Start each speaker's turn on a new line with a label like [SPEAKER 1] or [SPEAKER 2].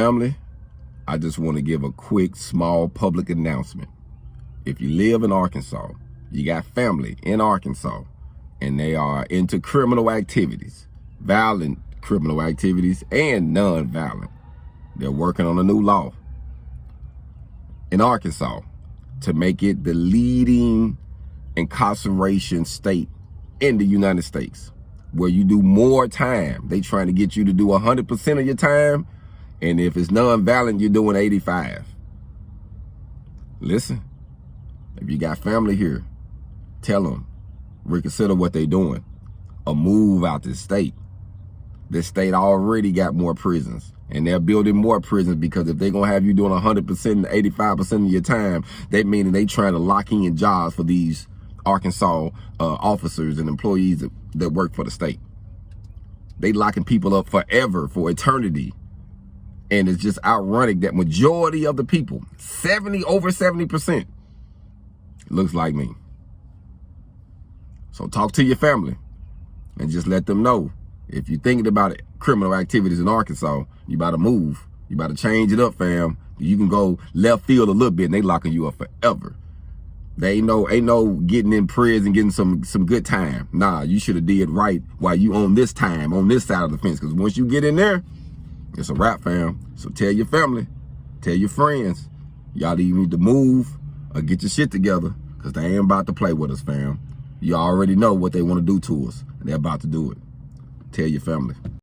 [SPEAKER 1] Family, I just want to give a quick, small public announcement. If you live in Arkansas, you got family in Arkansas, and they are into criminal activities, violent criminal activities and non-violent. They're working on a new law in Arkansas to make it the leading incarceration state in the United States, where you do more time. They trying to get you to do 100% of your time, and if it's non-violent, you're doing 85. Listen, if you got family here, tell them, reconsider what they're doing, or move out this state. This state already got more prisons, and they're building more prisons, because if they're gonna have you doing 100% and 85% of your time, that means they trying to lock in jobs for these Arkansas officers and employees that work for the state. They locking people up forever, for eternity. And it's just ironic that majority of the people, over 70%, looks like me. So talk to your family and just let them know, if you're thinking about it, criminal activities in Arkansas, you about to move. You about to change it up, fam. You can go left field a little bit and they locking you up forever. They ain't no getting in prison, getting some good time. Nah, you should have did right while you on this time, on this side of the fence. Because once you get in there, it's a wrap, fam. So tell your family, tell your friends, y'all either need to move or get your shit together, because they ain't about to play with us, fam. You already know what they want to do to us, and they're about to do it. Tell your family.